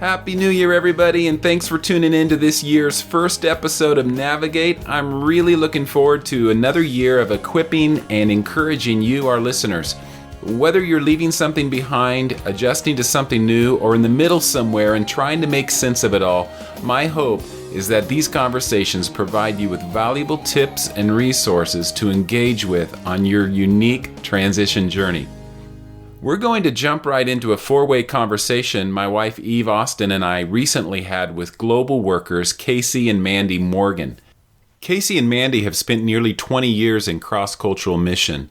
Happy New Year, everybody, and thanks for tuning in to this year's first episode of Navigate. I'm really looking forward to another year of equipping and encouraging you, our listeners. Whether you're leaving something behind, adjusting to something new, or in the middle somewhere and trying to make sense of it all, my hope is that these conversations provide you with valuable tips and resources to engage with on your unique transition journey. We're going to jump right into a four-way conversation my wife Eve Austin and I recently had with global workers Casey and Mandy Morgan. Casey and Mandy have spent nearly 20 years in cross-cultural mission.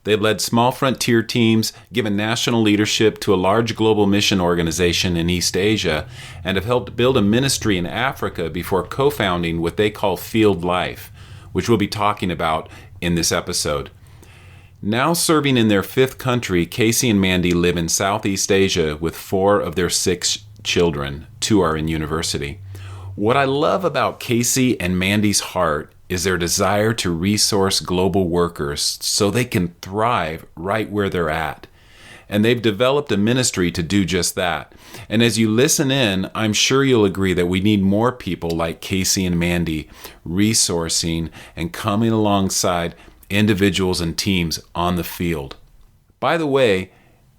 They've led small frontier teams, given national leadership to a large global mission organization in East Asia, and have helped build a ministry in Africa before co-founding what they call Field Life, which we'll be talking about in this episode. Now serving in their fifth country, Casey and Mandy live in Southeast Asia with 4 of their 6 children. 2 are in university. What I love about Casey and Mandy's heart is their desire to resource global workers so they can thrive right where they're at. And they've developed a ministry to do just that. And as you listen in, I'm sure you'll agree that we need more people like Casey and Mandy resourcing and coming alongside individuals and teams on the field. By the way,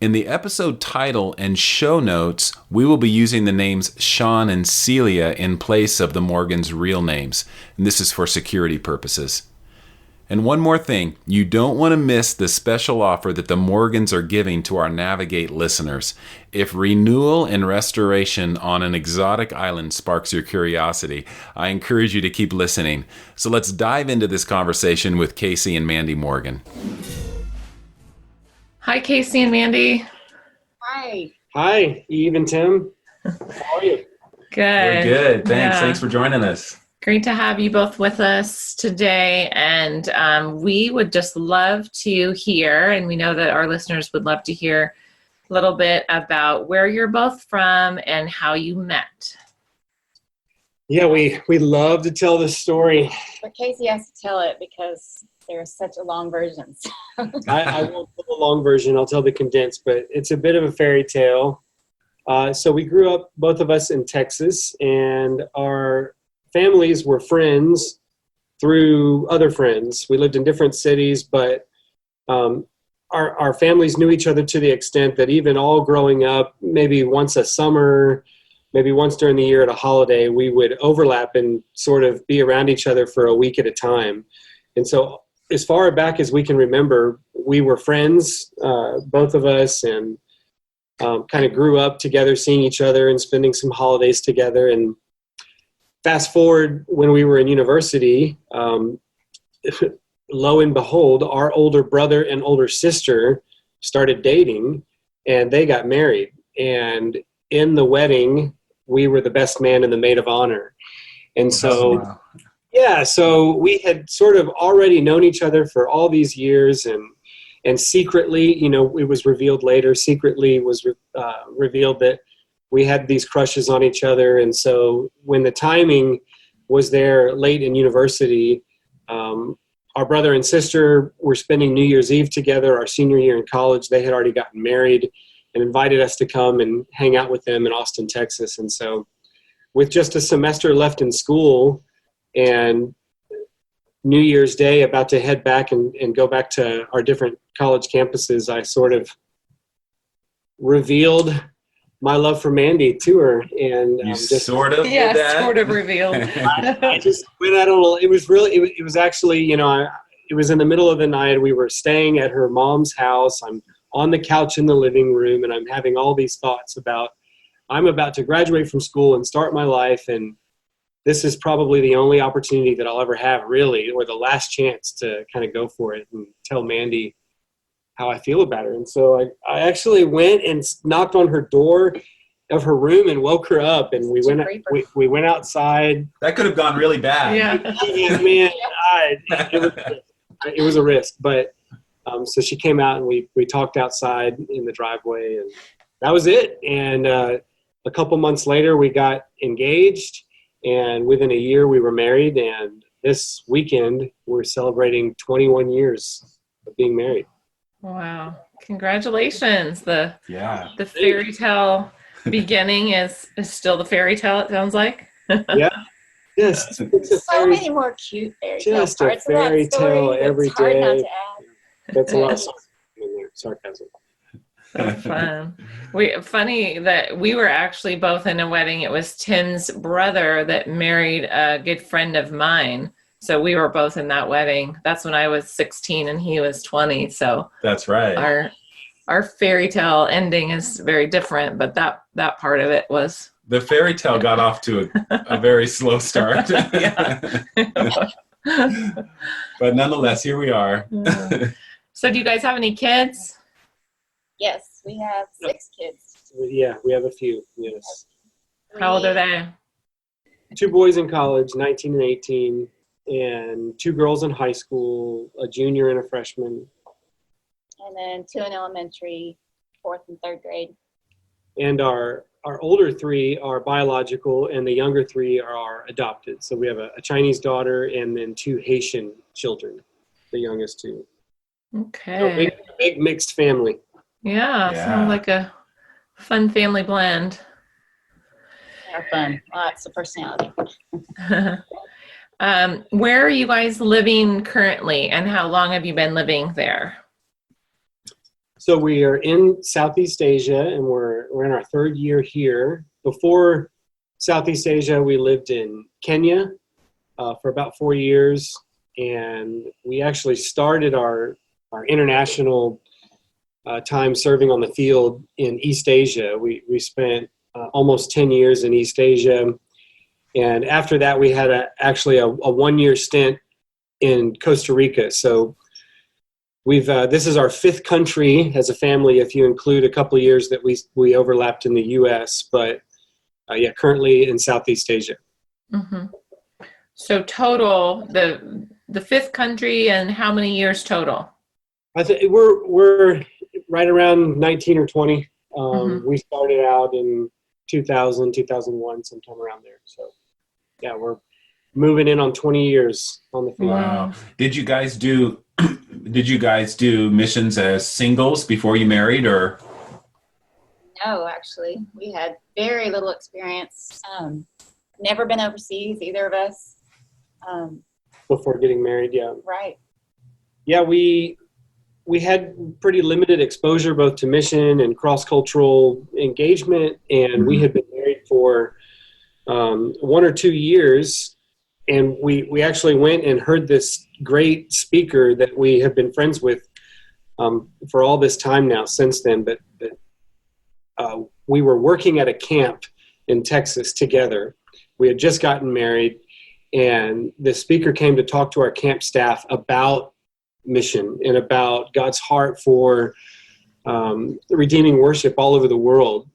in the episode title and show notes, we will be using the names Sean and Celia in place of the Morgans' real names, and this is for security purposes. And one more thing, you don't want to miss the special offer that the Morgans are giving to our Navigate listeners. If renewal and restoration on an exotic island sparks your curiosity, I encourage you to keep listening. So let's dive into this conversation with Casey and Mandy Morgan. Hi, Casey and Mandy. Hi. Hi, Eve and Tim. How are you? Good. We're good. Thanks. Yeah. Thanks for joining us. Great to have you both with us today. And we would just love to hear, and we know that our listeners would love to hear a little bit about where you're both from and how you met. Yeah, we love to tell this story. But Casey has to tell it because there's such a long version. I won't tell the long version. I'll tell the condensed, but it's a bit of a fairy tale. So we grew up, both of us, in Texas, and our families were friends through other friends. We lived in different cities, but our families knew each other to the extent that even all growing up, maybe once a summer, maybe once during the year at a holiday, we would overlap and sort of be around each other for a week at a time. And so as far back as we can remember, we were friends, both of us, and kind of grew up together, seeing each other and spending some holidays together. And fast forward when we were in university, lo and behold, our older brother and older sister started dating, and they got married. And in the wedding, we were the best man and the maid of honor. And so, Wow. yeah, so we had sort of already known each other for all these years, and secretly, you know, it was revealed later, secretly was revealed that we had these crushes on each other. And so when the timing was there late in university, our brother and sister were spending New Year's Eve together, our senior year in college. They had already gotten married and invited us to come and hang out with them in Austin, Texas. And so with just a semester left in school and New Year's Day about to head back and go back to our different college campuses, I sort of revealed my love for Mandy to her, and You sort of Yeah, did that? sort of revealed. I just went out on. It was really. It was actually, you know, it was in the middle of the night. We were staying at her mom's house. I'm on the couch in the living room, and I'm having all these thoughts about I'm about to graduate from school and start my life, and this is probably the only opportunity that I'll ever have, really, or the last chance to kind of go for it and tell Mandy how I feel about her. And so I actually went and knocked on her door of her room and woke her up, and we went outside. That could have gone really bad. Yeah. Man, it was a risk, but so she came out and we talked outside in the driveway, and that was it. And a couple months later, we got engaged, and within a year, we were married. And this weekend, we're celebrating 21 years of being married. Wow. Congratulations. The Yeah. fairy tale beginning is still the fairy tale, it sounds like. Yeah. Yes. It's a So many more cute fairy tale just a parts of fairy that story. tale every It's hard not day. to add. That's a lot of sarcasm in there. Sarcasm. So fun. Funny that we were actually both in a wedding. It was Tim's brother that married a good friend of mine. So we were both in that wedding. That's when I was 16 and he was 20. So That's right. our fairy tale ending is very different, but that part of it was. The fairy tale got off to a very slow start. But nonetheless, here we are. So do you guys have any kids? Yes, we have 6 kids. Yeah, we have a few. Yes. How old are they? 2 boys in college, 19 and 18, and 2 girls in high school, a junior and a freshman. And then 2 in elementary, 4th and 3rd grade. And our older 3 are biological, and the younger 3 are adopted. So we have a Chinese daughter and then 2 Haitian children, the youngest 2. Okay. So big mixed family. Yeah, sounds like a fun family blend. They're fun. Lots of personality. Where are you guys living currently, and how long have you been living there? So we are in Southeast Asia, and we're in our 3rd year here. Before Southeast Asia, we lived in Kenya for about 4 years, and we actually started our international time serving on the field in East Asia. We spent almost 10 years in East Asia, and after that, we had actually a 1-year stint in Costa Rica. So we've this is our 5th country as a family, if you include a couple of years that we overlapped in the U.S. But currently in Southeast Asia. Mm-hmm. So total, the 5th country, and how many years total? I think we're right around 19 or 20. We started out in 2000, 2001, sometime around there. So yeah, we're moving in on 20 years on the field. Wow. Did you guys do missions as singles before you married, or? No, actually, we had very little experience. Never been overseas, either of us. Before getting married, yeah. Right. Yeah, we had pretty limited exposure both to mission and cross-cultural engagement, and we had been married for 1 or 2 years, and we actually went and heard this great speaker that we have been friends with for all this time now since then, but we were working at a camp in Texas together. We had just gotten married, and the speaker came to talk to our camp staff about mission and about God's heart for redeeming worship all over the world.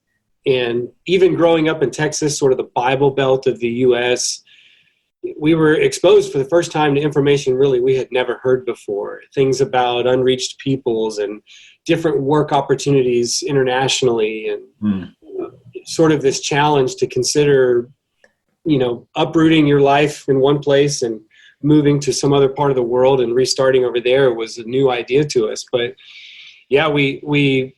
And even growing up in Texas, sort of the Bible Belt of the U.S., we were exposed for the first time to information really we had never heard before. Things about unreached peoples and different work opportunities internationally, and sort of this challenge to consider, uprooting your life in one place and moving to some other part of the world and restarting over there was a new idea to us. But yeah, we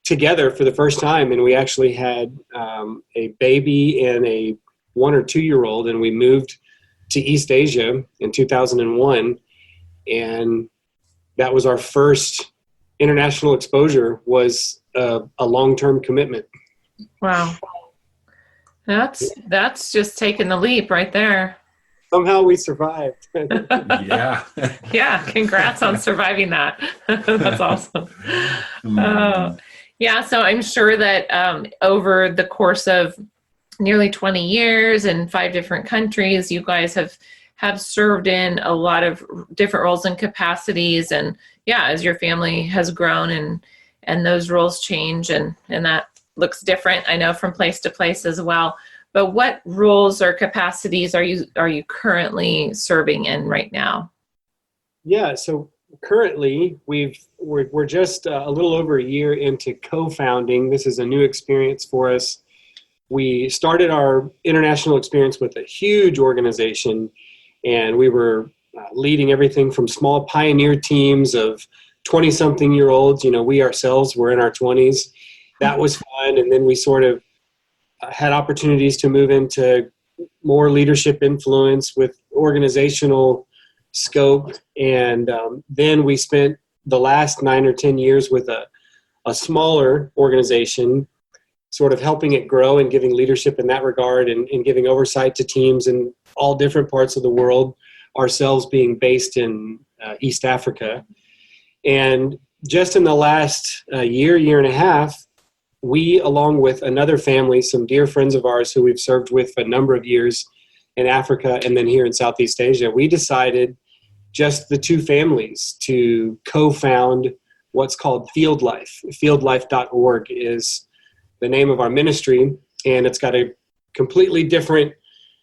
together for the first time, and we actually had a baby and a 1 or 2 year old, and we moved to East Asia in 2001, and that was our first international exposure, was a long-term commitment. Wow. That's just taking the leap right there. Somehow we survived. Yeah. Yeah, congrats on surviving that. That's awesome. Yeah, so I'm sure that over the course of nearly 20 years in 5 different countries, you guys have served in a lot of different roles and capacities. And yeah, as your family has grown and those roles change, and that looks different, I know, from place to place as well. But what roles or capacities are you currently serving in right now? Yeah, so currently we're just a little over a year into co-founding. This is a new experience for us. We started our international experience with a huge organization, and we were leading everything from small pioneer teams of 20-something year olds. We ourselves were in our 20s, that was fun. And then we sort of had opportunities to move into more leadership influence with organizational scope. And then we spent the last 9 or 10 years with a smaller organization, sort of helping it grow and giving leadership in that regard, and giving oversight to teams in all different parts of the world, ourselves being based in East Africa. And just in the last year and a half, we, along with another family, some dear friends of ours who we've served with for a number of years in Africa and then here in Southeast Asia, we decided, just the two families, to co-found what's called Field Life. Fieldlife.org is the name of our ministry, and it's got a completely different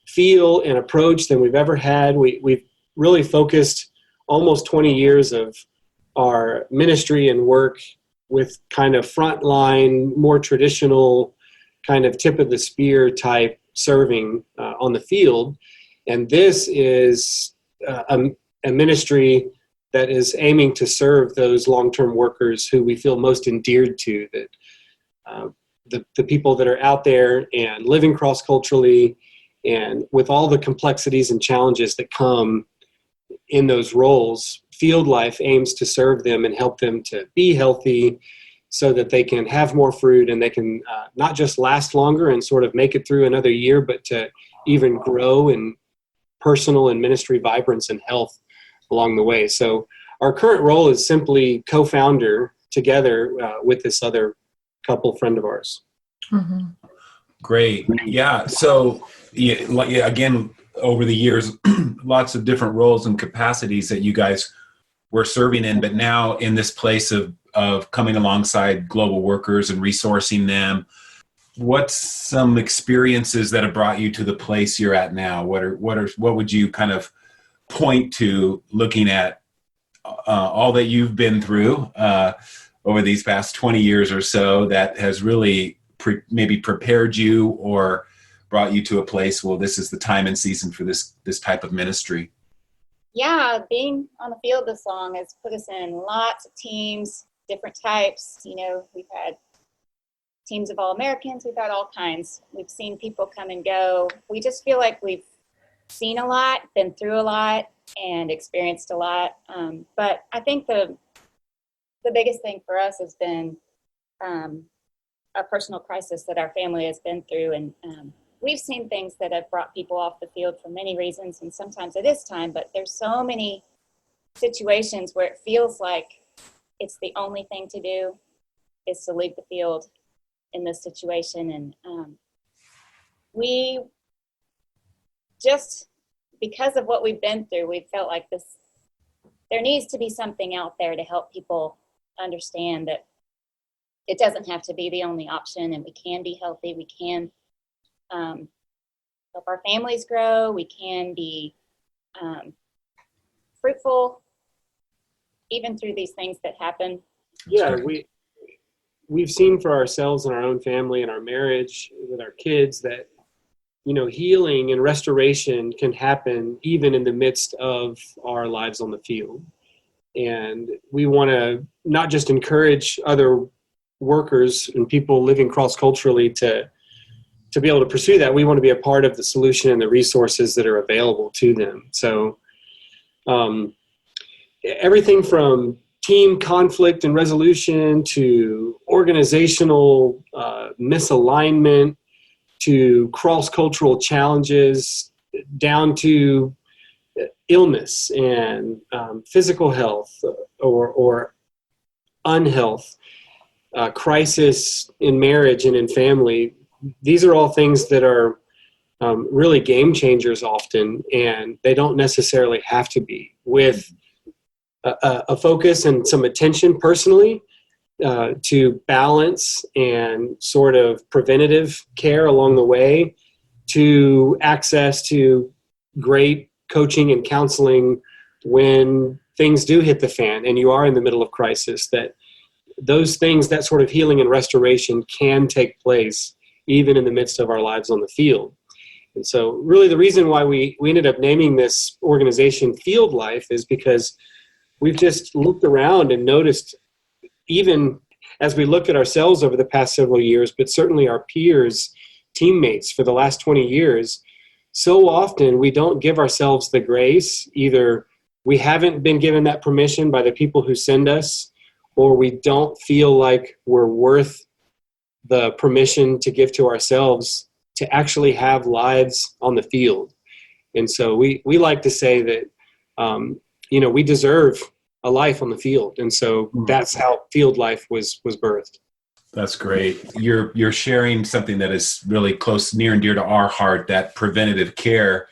feel and approach than we've ever had. We've really focused almost 20 years of our ministry and work with kind of frontline, more traditional, kind of tip of the spear type serving on the field. And this is a ministry that is aiming to serve those long-term workers who we feel most endeared to, that the people that are out there and living cross-culturally and with all the complexities and challenges that come in those roles. Field Life aims to serve them and help them to be healthy so that they can have more fruit and they can not just last longer and sort of make it through another year, but to even grow in personal and ministry vibrance and health along the way. So our current role is simply co-founder together with this other couple friend of ours. Mm-hmm. Great. Yeah. So again, over the years, lots of different roles and capacities that you guys were serving in, but now in this place of coming alongside global workers and resourcing them. What's some experiences that have brought you to the place you're at now? What would you kind of point to, looking at all that you've been through over these past 20 years or so, that has really maybe prepared you or brought you to a place, well, this is the time and season for this type of ministry? Yeah, being on the field this long has put us in lots of teams, different types. You know, we've had teams of All-Americans, we've had all kinds. We've seen people come and go. We just feel like we've seen a lot, been through a lot, and experienced a lot. But I think the biggest thing for us has been a personal crisis that our family has been through. And we've seen things that have brought people off the field for many reasons, and sometimes it is time, but there's so many situations where it feels like it's the only thing to do is to leave the field in this situation. And we just, because of what we've been through, we felt like there needs to be something out there to help people understand that it doesn't have to be the only option, and we can be healthy, we can help our families grow, we can be fruitful even through these things that happen. Yeah, we've seen for ourselves and our own family and our marriage with our kids that, you know, healing and restoration can happen even in the midst of our lives on the field. And we want to not just encourage other workers and people living cross-culturally to be able to pursue that. We want to be a part of the solution and the resources that are available to them. So everything from team conflict and resolution to organizational misalignment to cross-cultural challenges down to illness and physical health or unhealth, crisis in marriage and in family. These are all things that are really game changers often, and they don't necessarily have to be. With a focus and some attention personally to balance and sort of preventative care along the way, to access to great coaching and counseling when things do hit the fan and you are in the middle of crisis, that those things, that sort of healing and restoration can take place even in the midst of our lives on the field. And so really the reason why we ended up naming this organization Field Life is because we've just looked around and noticed, even as we look at ourselves over the past several years, but certainly our peers, teammates for the last 20 years, so often we don't give ourselves the grace. Either we haven't been given that permission by the people who send us, or we don't feel like we're worth the permission to give to ourselves to actually have lives on the field. And so we like to say that, we deserve a life on the field. And so that's how field life was birthed. That's great. You're sharing something that is really close, near and dear to our heart, that preventative care.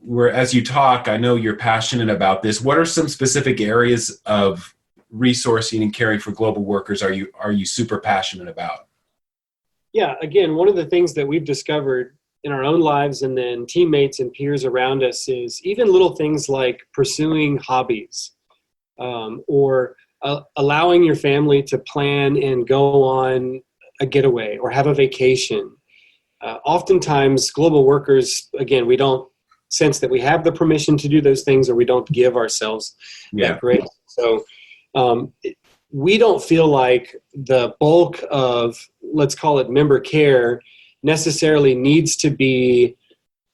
Where as you talk, I know you're passionate about this. What are some specific areas of resourcing and caring for global workers are you super passionate about? Yeah, again, one of the things that we've discovered in our own lives and then teammates and peers around us is even little things like pursuing hobbies, or allowing your family to plan and go on a getaway or have a vacation. Oftentimes, global workers, again, we don't sense that we have the permission to do those things, or we don't give ourselves that grace. So we don't feel like the bulk of, let's call it member care, necessarily needs to be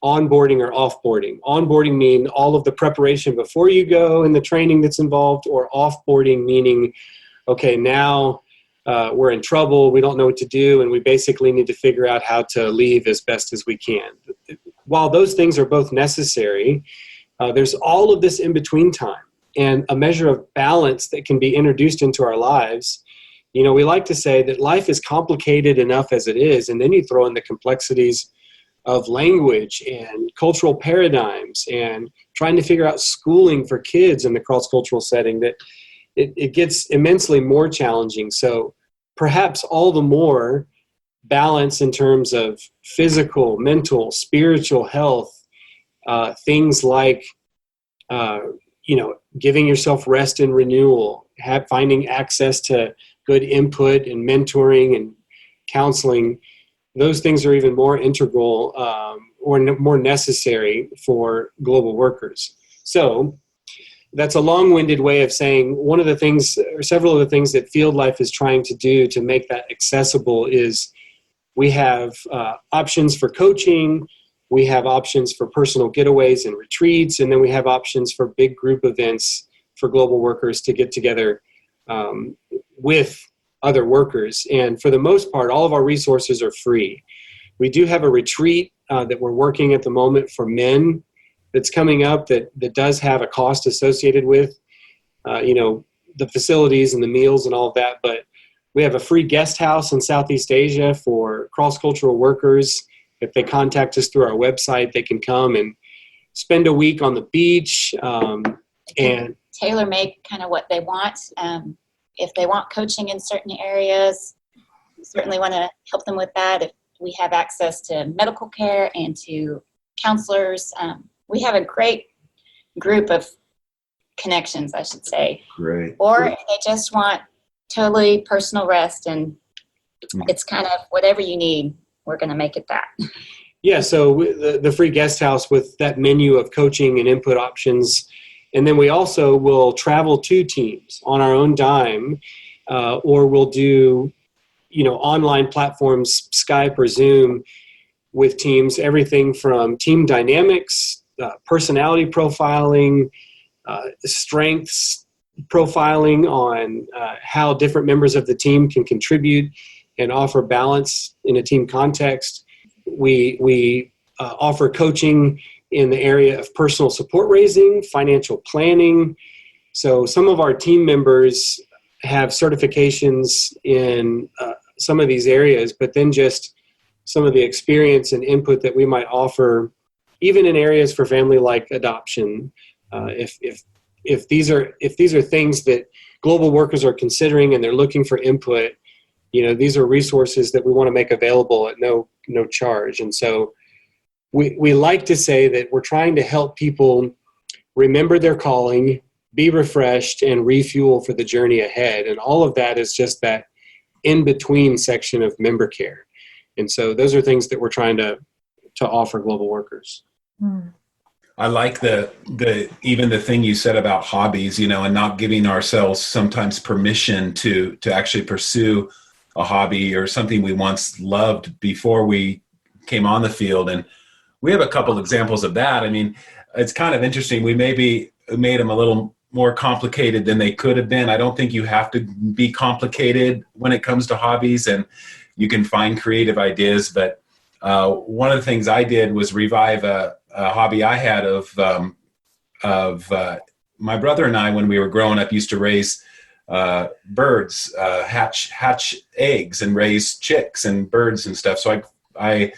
onboarding or offboarding. Onboarding meaning all of the preparation before you go and the training that's involved, or offboarding meaning, okay, now we're in trouble, we don't know what to do, and we basically need to figure out how to leave as best as we can. While those things are both necessary, there's all of this in-between time and a measure of balance that can be introduced into our lives. We like to say that life is complicated enough as it is, and then you throw in the complexities of language and cultural paradigms and trying to figure out schooling for kids in the cross-cultural setting, that it gets immensely more challenging. So perhaps all the more balance in terms of physical, mental, spiritual health, things like, giving yourself rest and renewal, finding access to good input and mentoring and counseling. Those things are even more integral or more necessary for global workers. So that's a long-winded way of saying one of the things, or several of the things that Field Life is trying to do to make that accessible is we have options for coaching, we have options for personal getaways and retreats, and then we have options for big group events for global workers to get together with other workers. And for the most part, all of our resources are free. We do have a retreat that we're working at the moment for men that's coming up that does have a cost associated with, the facilities and the meals and all of that. But we have a free guest house in Southeast Asia for cross-cultural workers. If they contact us through our website, they can come and spend a week on the beach and tailor-make kind of what they want. If they want coaching in certain areas, we certainly want to help them with that. If we have access to medical care and to counselors, we have a great group of connections, I should say. Great. Or if they just want totally personal rest, and it's kind of whatever you need, we're going to make it that. Yeah, so the free guest house with that menu of coaching and input options. And then we also will travel to teams on our own dime, or we'll do, online platforms, Skype or Zoom with teams, everything from team dynamics, personality profiling, strengths profiling on how different members of the team can contribute and offer balance in a team context. We offer coaching in the area of personal support raising, financial planning. So some of our team members have certifications in some of these areas, but then just some of the experience and input that we might offer, even in areas for family like adoption. If these are things that global workers are considering and they're looking for input, these are resources that we want to make available at no charge. And so we like to say that we're trying to help people remember their calling, be refreshed, and refuel for the journey ahead. And all of that is just that in-between section of member care. And so those are things that we're trying to offer global workers. I like the even the thing you said about hobbies, and not giving ourselves sometimes permission to actually pursue a hobby or something we once loved before we came on the field. And we have a couple examples of that. I mean, it's kind of interesting. We maybe made them a little more complicated than they could have been. I don't think you have to be complicated when it comes to hobbies, and you can find creative ideas. But one of the things I did was revive a hobby I had of my brother and I, when we were growing up, used to raise birds, hatch eggs and raise chicks and birds and stuff. So I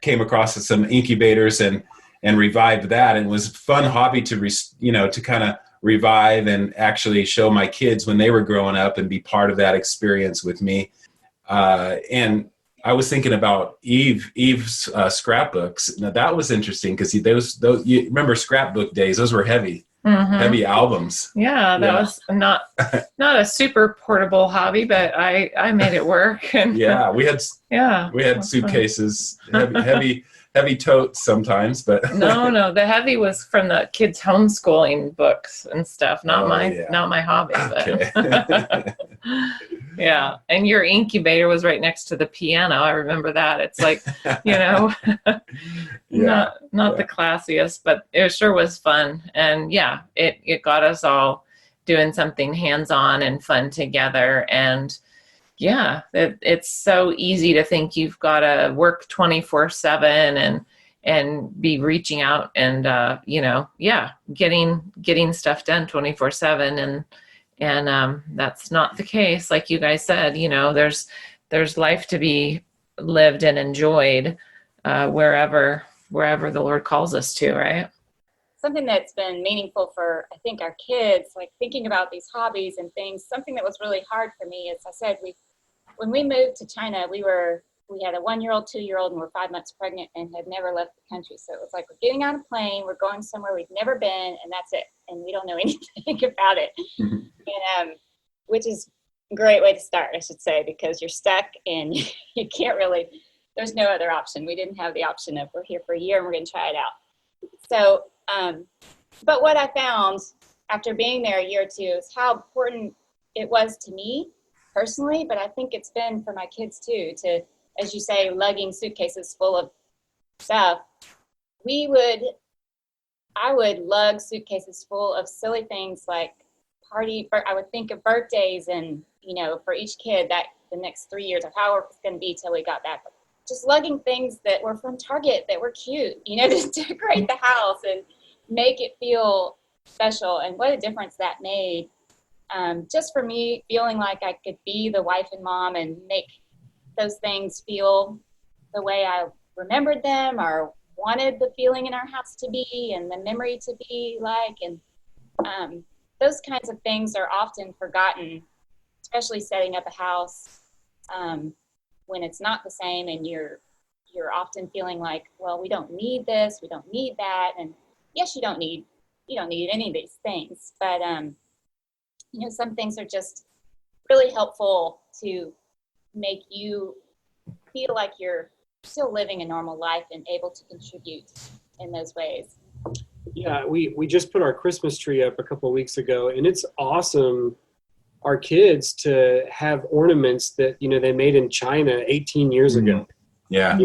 came across some incubators and revived that, and it was a fun hobby to kind of revive and actually show my kids when they were growing up and be part of that experience with me. And I was thinking about Eve's scrapbooks. Now that was interesting because those you remember scrapbook days? Those were heavy albums. Yeah, that was not a super portable hobby, but I made it work. And yeah, we had suitcases, heavy totes sometimes, but no, the heavy was from the kids' homeschooling books and stuff, not my hobby. But okay. yeah, and your incubator was right next to the piano. I remember that. It's like, not the classiest, but it sure was fun. And yeah, it got us all doing something hands-on and fun together. And yeah, it's so easy to think you've got to work 24/7 and be reaching out and getting stuff done 24/7, and that's not the case. Like you guys said, there's life to be lived and enjoyed wherever the Lord calls us to, right? Something that's been meaningful for, I think, our kids, like thinking about these hobbies and things. Something that was really hard for me, as I said, when we moved to China, we had a 1-year-old, 2-year-old, and we're 5 months pregnant and had never left the country. So it was like, we're getting on a plane, we're going somewhere we've never been, and that's it. And we don't know anything about it. And which is a great way to start, I should say, because you're stuck and you can't really, there's no other option. We didn't have the option of, we're here for a year and we're going to try it out. So, but what I found after being there a year or two is how important it was to me personally, but I think it's been for my kids too, to, as you say, lugging suitcases full of stuff. I would lug suitcases full of silly things like I would think of birthdays and, for each kid that the next 3 years of how it was going to be till we got back. Just lugging things that were from Target that were cute, to decorate the house and make it feel special. And what a difference that made. Just for me, feeling like I could be the wife and mom and make those things feel the way I remembered them or wanted the feeling in our house to be and the memory to be like. And those kinds of things are often forgotten, especially setting up a house when it's not the same and you're often feeling like, well, we don't need this, we don't need that. And yes, you don't need any of these things, but some things are just really helpful to make you feel like you're still living a normal life and able to contribute in those ways. Yeah, we just put our Christmas tree up a couple of weeks ago, and it's awesome, our kids, to have ornaments that, they made in China 18 years ago. Yeah.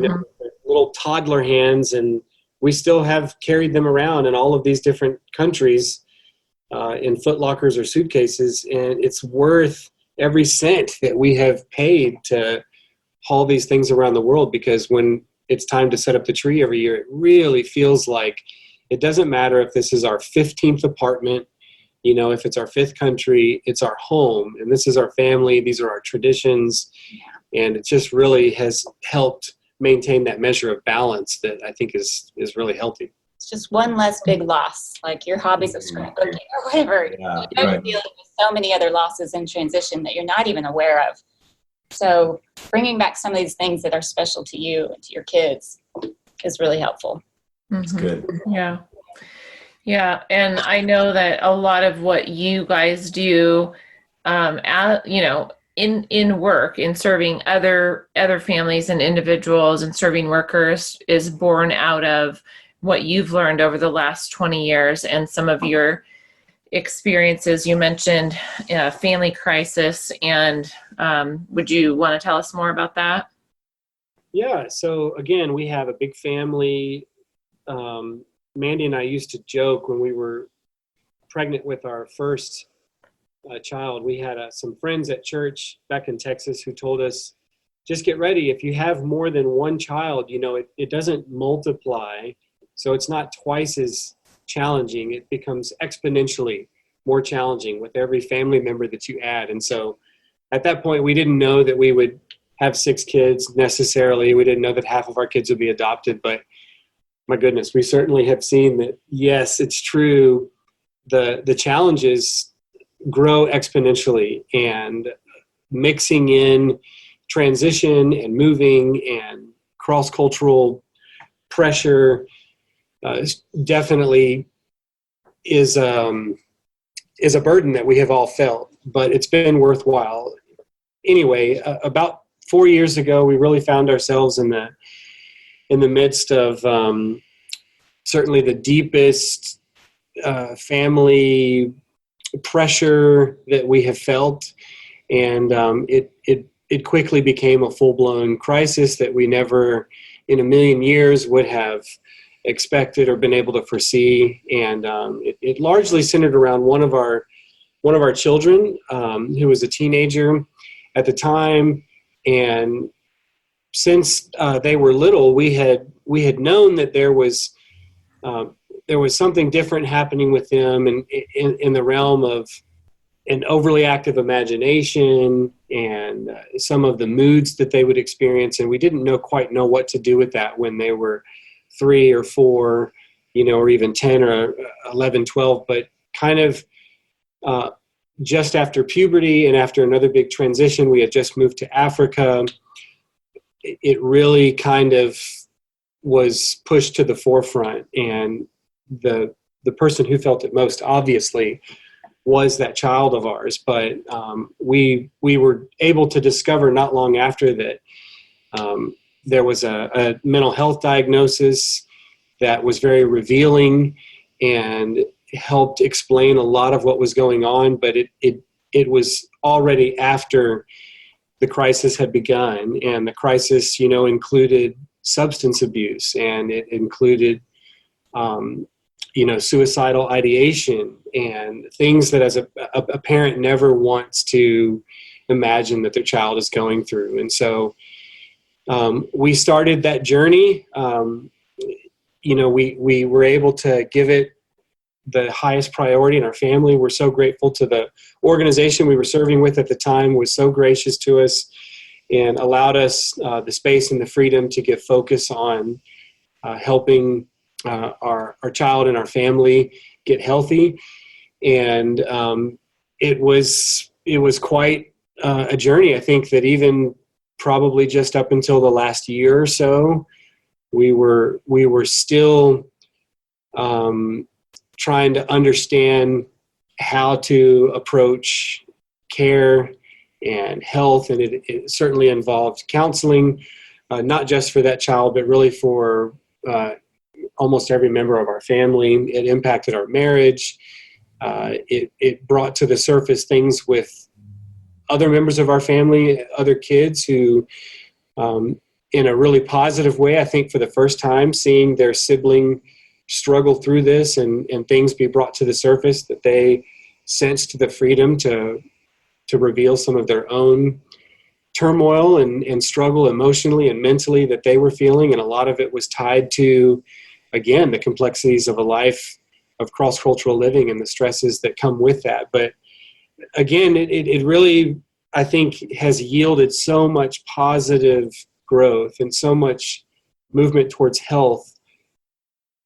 Little toddler hands, and we still have carried them around in all of these different countries in Foot Lockers or suitcases, and it's worth every cent that we have paid to haul these things around the world, because when it's time to set up the tree every year, it really feels like it doesn't matter if this is our 15th apartment, if it's our 5th country, it's our home, and this is our family, these are our traditions, and it just really has helped maintain that measure of balance that I think is really healthy. It's just one less big loss, like your hobbies of scrapbooking or whatever. Yeah, you're right. dealing with so many other losses in transition that you're not even aware of. So bringing back some of these things that are special to you and to your kids is really helpful. It's good. Yeah. Yeah. And I know that a lot of what you guys do, in work, in serving other families and individuals and serving workers is born out of what you've learned over the last 20 years and some of your experiences. You mentioned family crisis, and would you want to tell us more about that? Yeah. So again, we have a big family. Mandy and I used to joke when we were pregnant with our first child. We had some friends at church back in Texas who told us, just get ready. If you have more than one child, it doesn't multiply. So it's not twice as challenging. It becomes exponentially more challenging with every family member that you add. And so at that point, we didn't know that we would have 6 kids necessarily. We didn't know that half of our kids would be adopted, but my goodness, we certainly have seen that, yes, it's true. The challenges grow exponentially, and mixing in transition and moving and cross-cultural pressure definitely is a burden that we have all felt, but it's been worthwhile. Anyway, about 4 years ago, we really found ourselves in the midst of certainly the deepest family pressure that we have felt, and it quickly became a full-blown crisis that we never in a million years would have expected or been able to foresee. And it largely centered around one of our children, who was a teenager at the time. And since they were little, we had known that there was something different happening with them, and in the realm of an overly active imagination and some of the moods that they would experience. And we didn't quite know what to do with that when they were 3 or 4, or even 10 or 11, 12, but kind of just after puberty and after another big transition, we had just moved to Africa. It really kind of was pushed to the forefront, and the person who felt it most obviously was that child of ours. But we were able to discover not long after that there was a mental health diagnosis that was very revealing and helped explain a lot of what was going on. But it was already after the crisis had begun, and the crisis, included substance abuse, and it included suicidal ideation and things that as a parent never wants to imagine that their child is going through. And so we started that journey. We were able to give it the highest priority in our family. We're so grateful to the organization we were serving with at the time, was so gracious to us and allowed us the space and the freedom to give focus on helping our child and our family get healthy. And it was quite a journey. I think that even probably just up until the last year or so, we were still trying to understand how to approach care and health. And it certainly involved counseling, not just for that child, but really for almost every member of our family. It impacted our marriage. It brought to the surface things with other members of our family, other kids who, in a really positive way, I think for the first time, seeing their sibling struggle through this and things be brought to the surface, that they sensed the freedom to reveal some of their own turmoil and struggle emotionally and mentally that they were feeling. And a lot of it was tied to, again, the complexities of a life of cross-cultural living and the stresses that come with that. But again, it really, I think, has yielded so much positive growth and so much movement towards health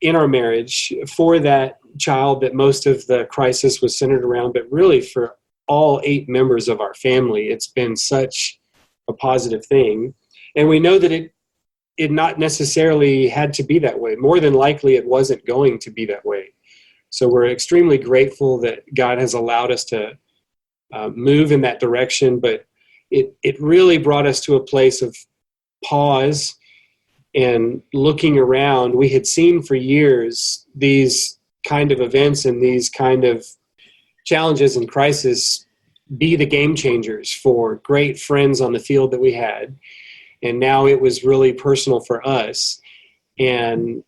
in our marriage for that child that most of the crisis was centered around, but really for all 8 members of our family. It's been such a positive thing. And we know that it not necessarily had to be that way. More than likely, it wasn't going to be that way. So we're extremely grateful that God has allowed us to move in that direction. But it really brought us to a place of pause And looking around, we had seen for years these kind of events and these kind of challenges and crises be the game changers for great friends on the field that we had. And now it was really personal for us. And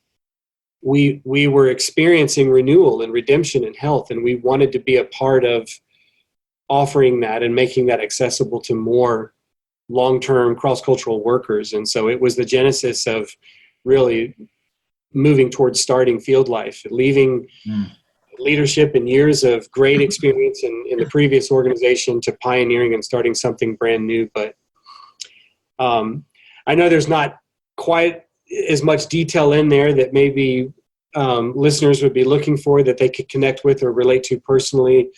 we were experiencing renewal and redemption and health, and we wanted to be a part of offering that and making that accessible to more long-term cross-cultural workers. And so it was the genesis of really moving towards starting Field Life, leaving leadership and years of great experience in the previous organization to pioneering and starting something brand new. But I know there's not quite as much detail in there that maybe listeners would be looking for that they could connect with or relate to personally.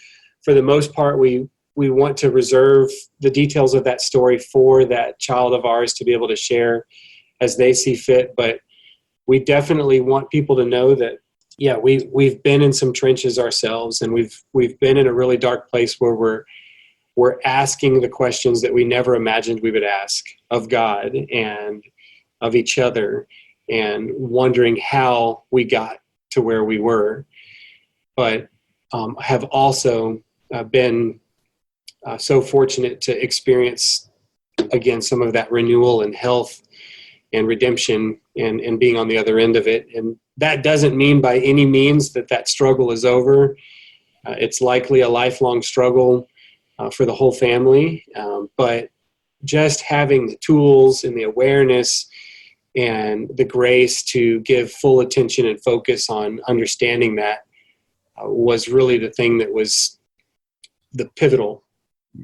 For the most part, we want to reserve the details of that story for that child of ours to be able to share as they see fit. But we definitely want people to know that, yeah, we've been in some trenches ourselves, and we've been in a really dark place where we're asking the questions that we never imagined we would ask of God and of each other, and wondering how we got to where we were. But have also been so fortunate to experience, again, some of that renewal and health and redemption and being on the other end of it. And that doesn't mean by any means that struggle is over. It's likely a lifelong struggle for the whole family. But just having the tools and the awareness and the grace to give full attention and focus on understanding that was really the thing that was the pivotal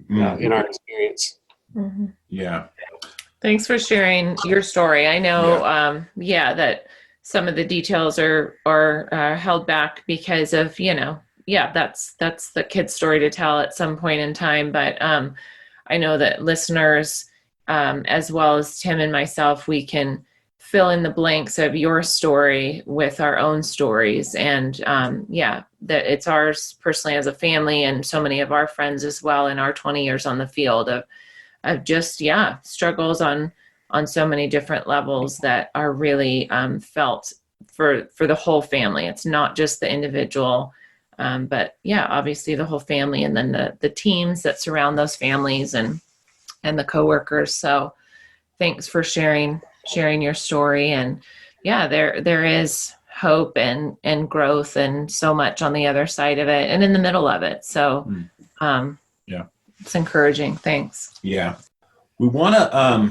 in our experience. Mm-hmm. Yeah. Thanks for sharing your story. I know, that some of the details are held back because of, that's the kid's story to tell at some point in time. But I know that listeners, as well as Tim and myself, we can fill in the blanks of your story with our own stories. And that it's ours personally as a family, and so many of our friends as well in our 20 years on the field of just, struggles on so many different levels that are really felt for the whole family. It's not just the individual, but obviously the whole family, and then the teams that surround those families and the coworkers. So thanks for sharing your story. And there is hope and growth and so much on the other side of it and in the middle of it. So it's encouraging. Thanks. Yeah. We want to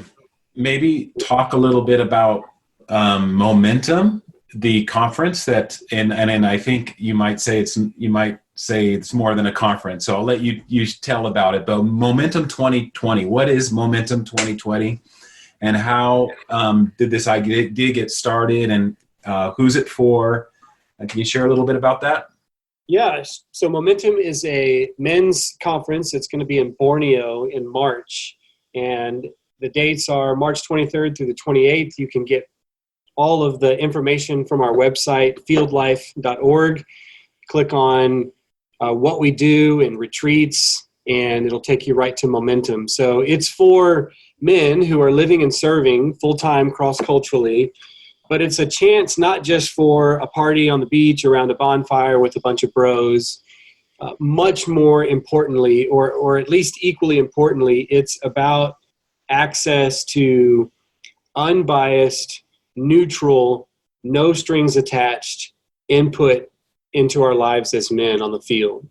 maybe talk a little bit about Momentum, the conference that, and I think you might say it's more than a conference. So I'll let you tell about it. But Momentum 2020, what is Momentum 2020, and how did this idea get started, and who's it for? Can you share a little bit about that? Yeah, so Momentum is a men's conference. It's going to be in Borneo in March, and the dates are March 23rd through the 28th. You can get all of the information from our website, fieldlife.org. Click on what we do and retreats, and it'll take you right to Momentum. So it's for men who are living and serving full-time cross-culturally, but it's a chance not just for a party on the beach around a bonfire with a bunch of bros. Much more importantly, or at least equally importantly, it's about access to unbiased, neutral, no strings attached input into our lives as men on the field.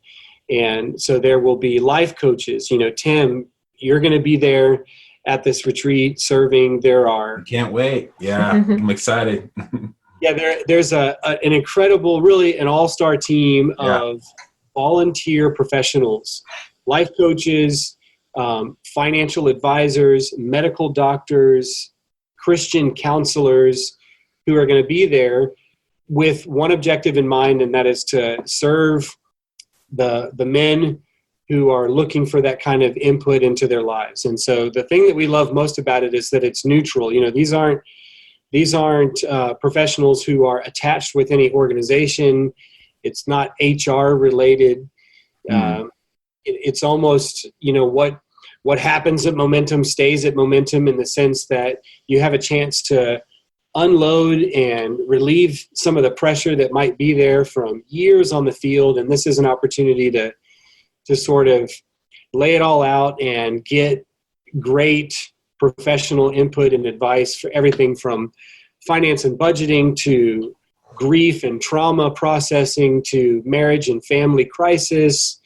And so there will be life coaches. Tim, you're going to be there at this retreat serving. There are... Can't wait. Yeah, I'm excited. There's an incredible, really an all-star team of volunteer professionals, life coaches, financial advisors, medical doctors, Christian counselors who are going to be there with one objective in mind, and that is to serve the men who are looking for that kind of input into their lives. And so the thing that we love most about it is that it's neutral. These aren't professionals who are attached with any organization. It's not HR related. It's almost, what happens at Momentum stays at Momentum, in the sense that you have a chance to unload and relieve some of the pressure that might be there from years on the field. And this is an opportunity to sort of lay it all out and get great professional input and advice for everything from finance and budgeting to grief and trauma processing to marriage and family crisis,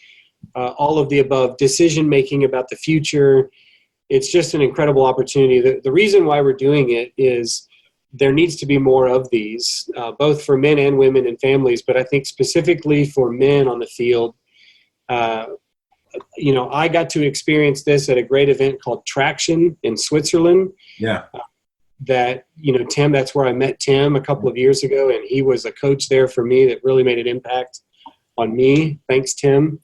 all of the above, decision making about the future. It's just an incredible opportunity. The reason why we're doing it is there needs to be more of these, both for men and women and families, but I think specifically for men on the field. I got to experience this at a great event called Traction in Switzerland. Yeah. Tim, that's where I met Tim a couple of years ago, and he was a coach there for me that really made an impact on me. Thanks, Tim.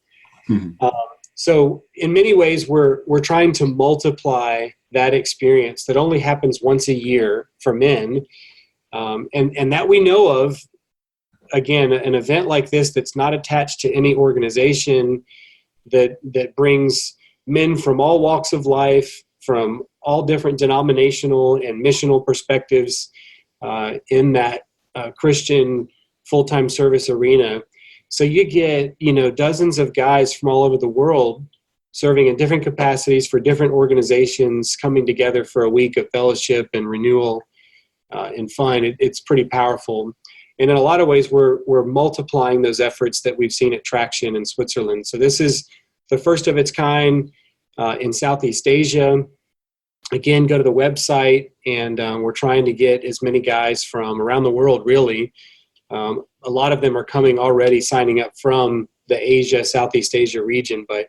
Mm-hmm. So in many ways, we're trying to multiply that experience that only happens once a year for men, and that we know of. Again, an event like this that's not attached to any organization, that brings men from all walks of life, from all different denominational and missional perspectives in that Christian full-time service arena. So you get, dozens of guys from all over the world serving in different capacities for different organizations, coming together for a week of fellowship and renewal and fun. It's pretty powerful. And in a lot of ways, we're multiplying those efforts that we've seen at Traction in Switzerland. So this is the first of its kind in Southeast Asia. Again, go to the website, and we're trying to get as many guys from around the world, really. A lot of them are coming already, signing up from the Southeast Asia region. But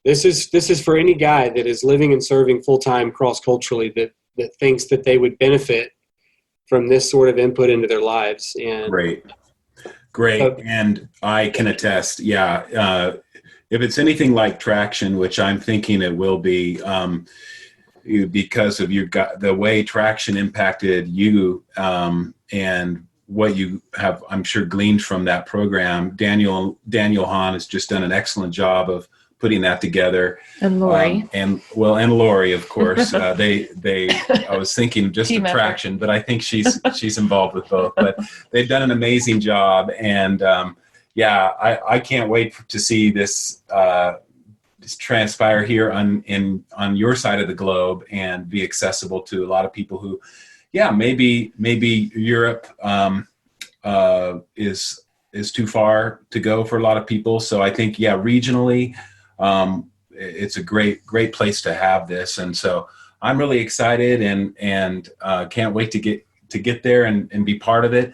this is for any guy that is living and serving full-time cross-culturally that thinks that they would benefit from this sort of input into their lives. And Great. And I can attest, if it's anything like Traction, which I'm thinking it will be, because of the way Traction impacted you, and what you have, I'm sure, gleaned from that program. Daniel Hahn has just done an excellent job of putting that together. And Lori. And Lori, of course. I was thinking just of Traction, but I think she's involved with both. But they've done an amazing job. And I can't wait to see this transpire here on your side of the globe and be accessible to a lot of people who, maybe Europe is too far to go for a lot of people. So I think, regionally, it's a great place to have this. And so I'm really excited and can't wait to get there and be part of it.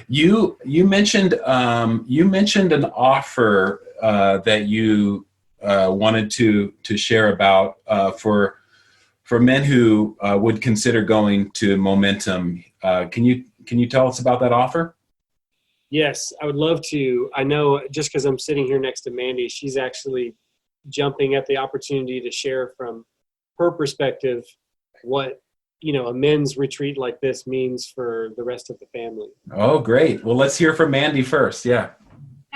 You mentioned an offer that you wanted to share about for men who would consider going to Momentum. Can you tell us about that offer? Yes, I would love to. I know just because I'm sitting here next to Mandy, she's actually jumping at the opportunity to share from her perspective what, a men's retreat like this means for the rest of the family. Oh, great. Well, let's hear from Mandy first. Yeah.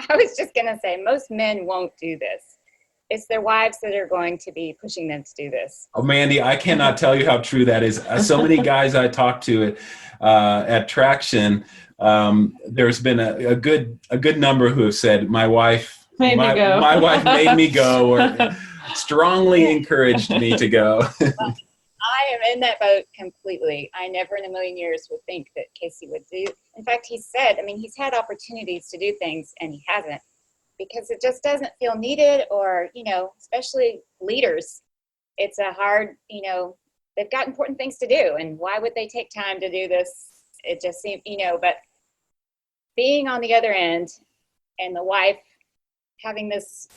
I was just going to say, most men won't do this. It's their wives that are going to be pushing them to do this. Oh, Mandy, I cannot tell you how true that is. So many guys I talked to at Traction, there's been a good number who have said, my wife made me go, or strongly encouraged me to go. I am in that boat completely. I never in a million years would think that Casey would do. In fact, he said, he's had opportunities to do things and he hasn't, because it just doesn't feel needed, or, especially leaders. It's a hard, they've got important things to do, and why would they take time to do this? It just seems, but being on the other end and the wife having this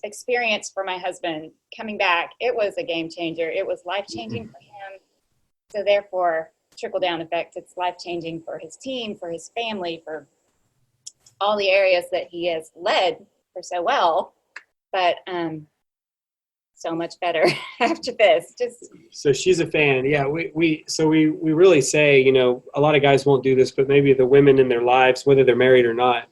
experience for my husband coming back, it was a game changer. It was life-changing for him. So therefore, trickle-down effect, it's life-changing for his team, for his family, for all the areas that he has led for so well. But so much better after this. So she's a fan. Yeah, we really say, a lot of guys won't do this, but maybe the women in their lives, whether they're married or not,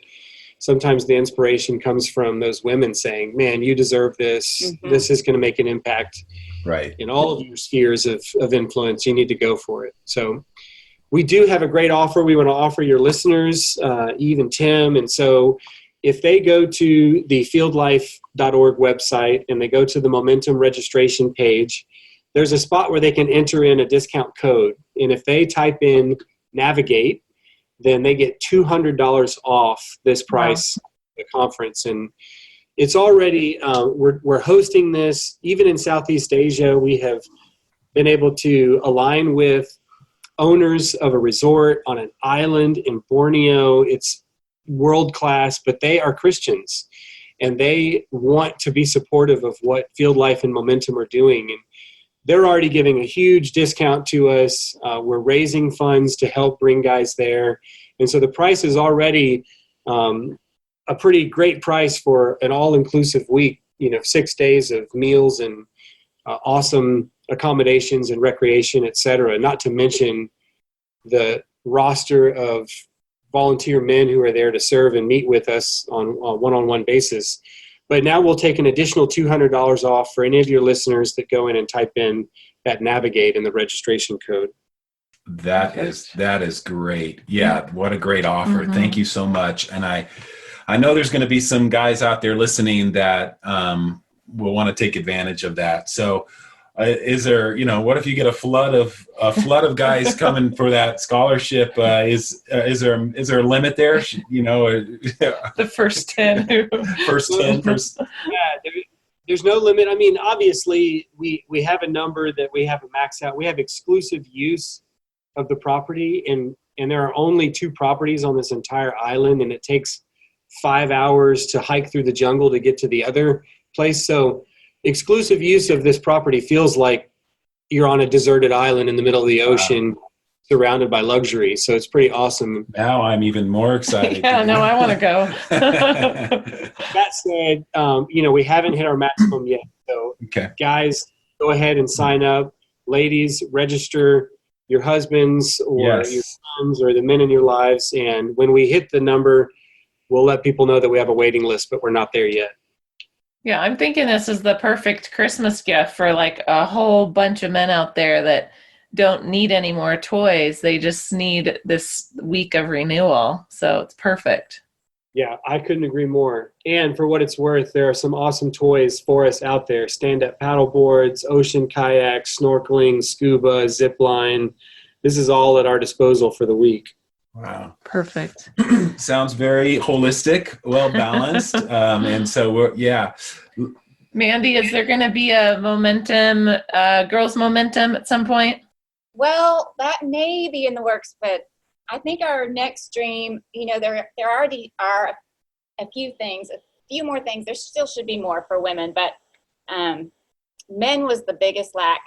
sometimes the inspiration comes from those women saying, man, you deserve this. Mm-hmm. This is going to make an impact Right. in all of your spheres of influence. You need to go for it. So we do have a great offer we want to offer your listeners, Eve and Tim. And so if they go to the fieldlife.org website and they go to the Momentum registration page, there's a spot where they can enter in a discount code. And if they type in Navigate, then they get $200 off this price of the conference. And it's already, we're hosting this. Even in Southeast Asia, we have been able to align with owners of a resort on an island in Borneo. It's world-class, but they are Christians, and they want to be supportive of what Field Life and Momentum are doing. And they're already giving a huge discount to us. We're raising funds to help bring guys there. And so the price is already a pretty great price for an all-inclusive week, 6 days of meals and awesome accommodations and recreation, et cetera, not to mention the roster of volunteer men who are there to serve and meet with us on a one-on-one basis. But now we'll take an additional $200 off for any of your listeners that go in and type in that Navigate in the registration code. That is great. Yeah, what a great offer. Mm-hmm. Thank you so much. And I know there's going to be some guys out there listening that will want to take advantage of that. So is there, what if you get a flood of guys coming for that scholarship? Is there a limit there? The first 10. First 10. Yeah, there's no limit. I mean, obviously, we have a number that we have a max out. We have exclusive use of the property, and there are only 2 properties on this entire island, and it takes 5 hours to hike through the jungle to get to the other place. So exclusive use of this property feels like you're on a deserted island in the middle of the ocean, surrounded by luxury. So it's pretty awesome. Now I'm even more excited. Yeah, no, I want to go. That said, we haven't hit our maximum yet. So guys, go ahead and sign up. Ladies, register your husbands or your sons or the men in your lives. And when we hit the number, we'll let people know that we have a waiting list, but we're not there yet. Yeah, I'm thinking this is the perfect Christmas gift for like a whole bunch of men out there that don't need any more toys. They just need this week of renewal. So it's perfect. Yeah, I couldn't agree more. And for what it's worth, there are some awesome toys for us out there. Stand-up paddle boards, ocean kayaks, snorkeling, scuba, zip line. This is all at our disposal for the week. Wow. Perfect. Sounds very holistic, well balanced. And so Mandy, is there going to be a Momentum, girls Momentum at some point? Well, that may be in the works, but I think our next dream, there already are a few more things. There still should be more for women, but men was the biggest lack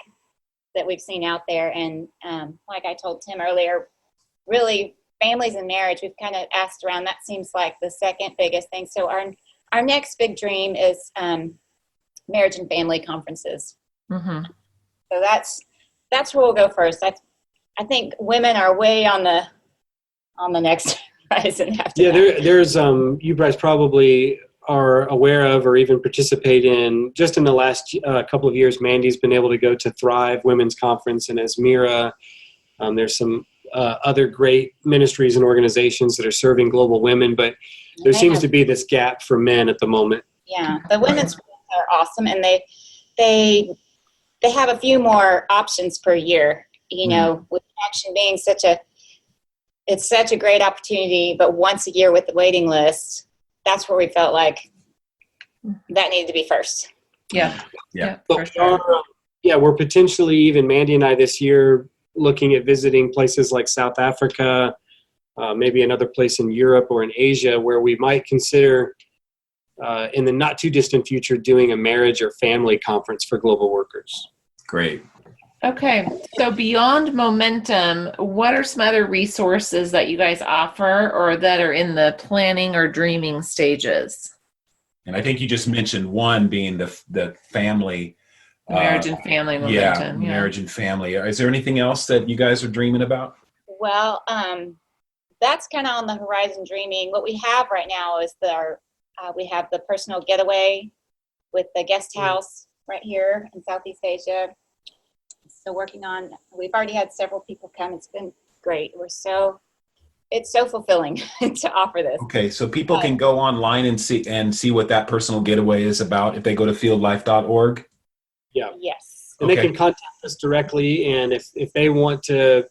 that we've seen out there. And like I told Tim earlier, really families and marriage, we've kind of asked around. That seems like the second biggest thing. So our next big dream is marriage and family conferences. Mm-hmm. So that's where we'll go first. I think women are way on the next horizon after that. There's you guys probably are aware of or even participate in. Just in the last couple of years, Mandy's been able to go to Thrive Women's Conference and Asmira. There's some other great ministries and organizations that are serving global women, but there seems to be this gap for men at the moment. Yeah, the women's are awesome, and they have a few more options per year. With Action being such a great opportunity, but once a year with the waiting list, that's where we felt like that needed to be first. Yeah. But for sure. We're potentially, even Mandy and I this year, looking at visiting places like South Africa, maybe another place in Europe or in Asia, where we might consider in the not too distant future doing a marriage or family conference for global workers. Great. Okay, so beyond Momentum, what are some other resources that you guys offer or that are in the planning or dreaming stages? And I think you just mentioned one being the family. Marriage and family Momentum. Marriage and family. Is there anything else that you guys are dreaming about? Well, that's kind of on the horizon dreaming. What we have right now is we have the personal getaway with the guest house right here in Southeast Asia. So we've already had several people come. It's been great. It's so fulfilling to offer this. Okay, so people can go online and see what that personal getaway is about if they go to fieldlife.org. Yeah. Yes. And they can contact us directly, and if they want to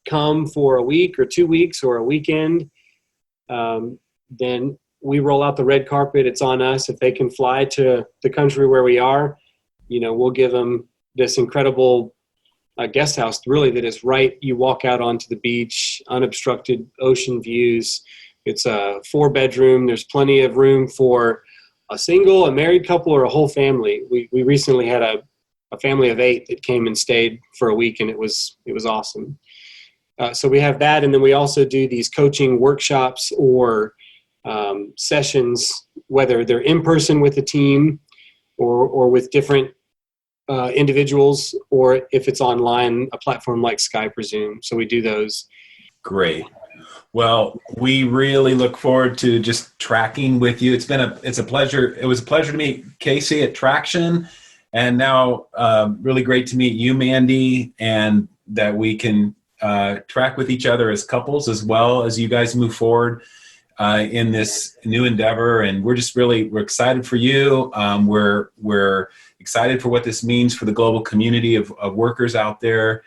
come for a week or 2 weeks or a weekend, then we roll out the red carpet. It's on us. If they can fly to the country where we are, we'll give them this incredible guest house, really, that is right. You walk out onto the beach, unobstructed ocean views. It's a 4-bedroom. There's plenty of room for a single, a married couple, or a whole family. We recently had a family of 8 that came and stayed for a week, and it was awesome. So we have that, and then we also do these coaching workshops or sessions, whether they're in person with a team or with different individuals, or if it's online, a platform like Skype or Zoom. So we do those. Great. Well, we really look forward to just tracking with you. It's a pleasure. It was a pleasure to meet Casey at Traction, and now really great to meet you, Mandy, and that we can track with each other as couples as well as you guys move forward in this new endeavor. And we're excited for you. We're excited for what this means for the global community of workers out there.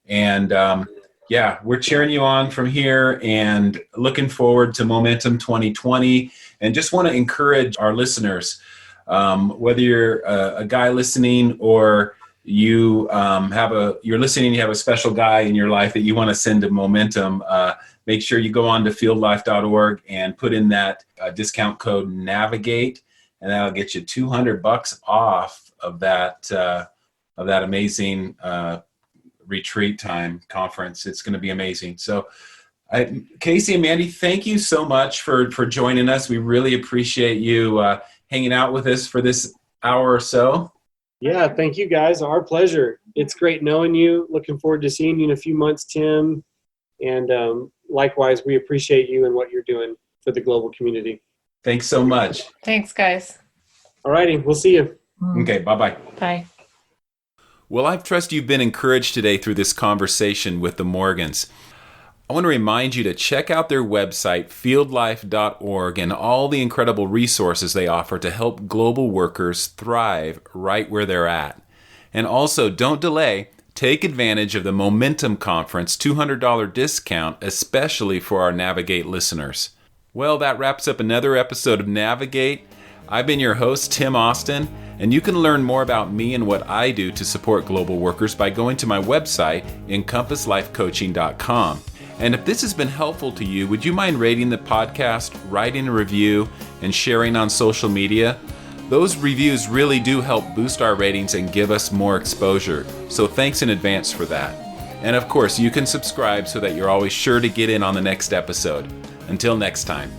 And we're cheering you on from here and looking forward to Momentum 2020. And just want to encourage our listeners, whether you're a guy listening or you're listening, you have a special guy in your life that you want to send to Momentum, make sure you go on to fieldlife.org and put in that discount code NAVIGATE, and that'll get you $200 off of that amazing retreat time conference. It's going to be amazing. So Casey and Mandy, thank you so much for joining us. We really appreciate you hanging out with us for this hour or so. Yeah, thank you guys. Our pleasure. It's great knowing you. Looking forward to seeing you in a few months, Tim. And likewise, we appreciate you and what you're doing for the global community. Thanks so much. Thanks, guys. All righty. We'll see you. Okay, bye-bye. Bye. Well, I trust you've been encouraged today through this conversation with the Morgans. I want to remind you to check out their website, fieldlife.org, and all the incredible resources they offer to help global workers thrive right where they're at. And also, don't delay. Take advantage of the Momentum Conference $200 discount, especially for our Navigate listeners. Well, that wraps up another episode of Navigate. I've been your host, Tim Austin, and you can learn more about me and what I do to support global workers by going to my website, EncompassLifeCoaching.com. And if this has been helpful to you, would you mind rating the podcast, writing a review, and sharing on social media? Those reviews really do help boost our ratings and give us more exposure. So thanks in advance for that. And of course, you can subscribe so that you're always sure to get in on the next episode. Until next time.